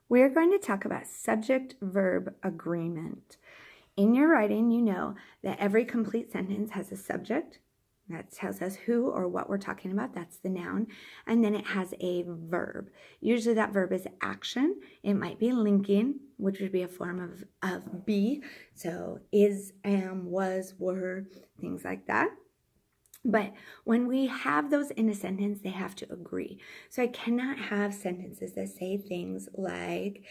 We're going to talk about subject-verb agreement. In your writing, you know that every complete sentence has a subject. That tells us who or what we're talking about. That's the noun. And then it has a verb. Usually that verb is action. It might be linking, which would be a form of be. So is, am, was, were, things like that. But when we have those in a sentence, they have to agree. So I cannot have sentences that say things like,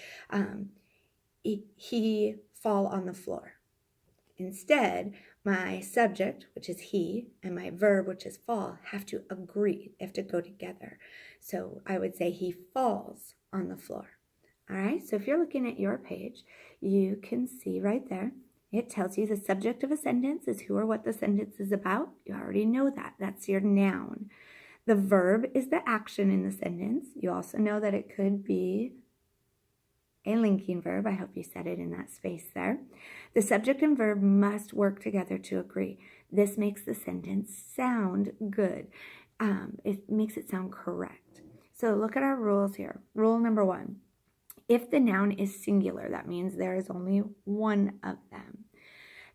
he fall on the floor. Instead, my subject, which is he, and my verb, which is fall, have to agree. They have to go together. So I would say he falls on the floor. All right, so if you're looking at your page, you can see right there, it tells you the subject of a sentence is who or what the sentence is about. You already know that. That's your noun. The verb is the action in the sentence. You also know that it could be a linking verb. I hope you said it in that space there. The subject and verb must work together to agree. This makes the sentence sound good. It makes it sound correct. So look at our rules here. Rule number 1. If the noun is singular, that means there is only one of them.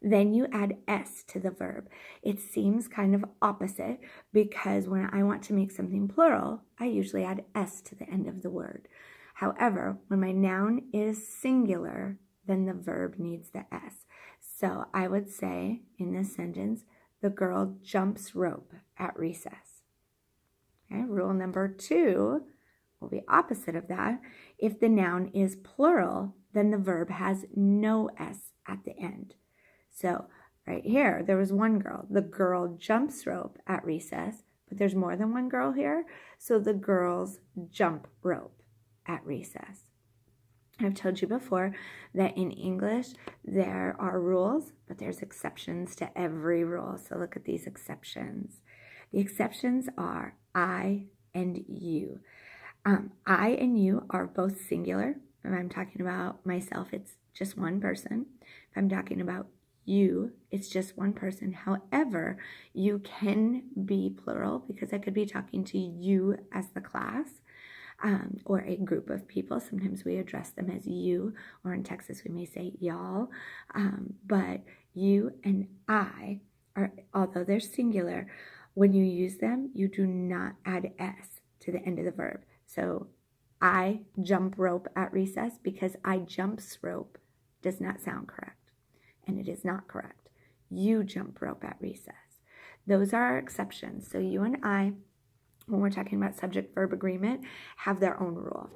Then you add S to the verb. It seems kind of opposite because when I want to make something plural, I usually add S to the end of the word. However, when my noun is singular, then the verb needs the S. So I would say in this sentence, the girl jumps rope at recess. Okay, rule number 2 will be opposite of that. If the noun is plural, then the verb has no S at the end. So right here, there was one girl. The girl jumps rope at recess, but there's more than one girl here. So the girls jump rope at recess. I've told you before that in English, there are rules, but there's exceptions to every rule. So look at these exceptions. The exceptions are I and you. I and you are both singular. If I'm talking about myself, it's just one person. If I'm talking about you, it's just one person. However, you can be plural because I could be talking to you as the class or a group of people. Sometimes we address them as you, or in Texas we may say y'all. But you and I are, although they're singular, when you use them, you do not add S to the end of the verb. So I jump rope at recess because I jumps rope does not sound correct, and it is not correct. You jump rope at recess. Those are our exceptions. So you and I, when we're talking about subject-verb agreement, have their own rule.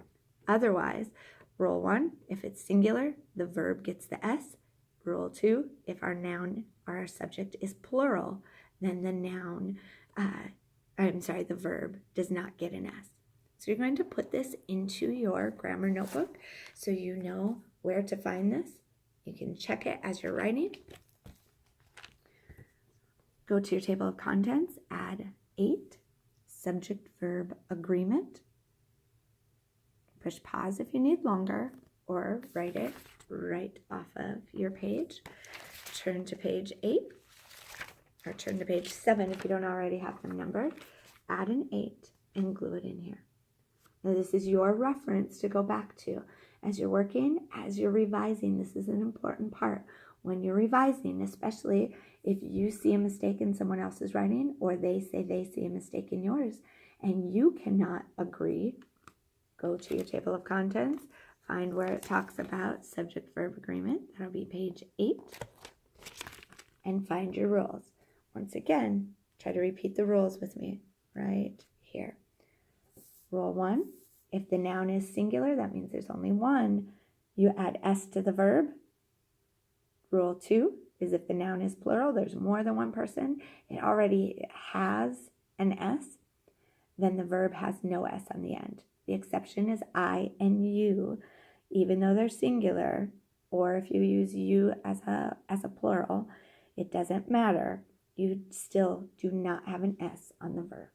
Otherwise, rule 1, if it's singular, the verb gets the S. Rule 2, if our noun or our subject is plural, then the verb does not get an S. So you're going to put this into your grammar notebook so you know where to find this. You can check it as you're writing. Go to your table of contents, add 8, subject-verb agreement. Push pause if you need longer, or write it right off of your page. Turn to page 8, or turn to page 7 if you don't already have them numbered. Add an 8 and glue it in here. Now this is your reference to go back to. As you're working, as you're revising, this is an important part. When you're revising, especially if you see a mistake in someone else's writing, or they say they see a mistake in yours, and you cannot agree, go to your table of contents, find where it talks about subject-verb agreement. That'll be page 8. And find your rules. Once again, try to repeat the rules with me right here. Rule 1, if the noun is singular, that means there's only one, you add S to the verb. Rule 2 is if the noun is plural, there's more than one person, it already has an S, then the verb has no S on the end. The exception is I and you, even though they're singular, or if you use you as a plural, it doesn't matter. You still do not have an S on the verb.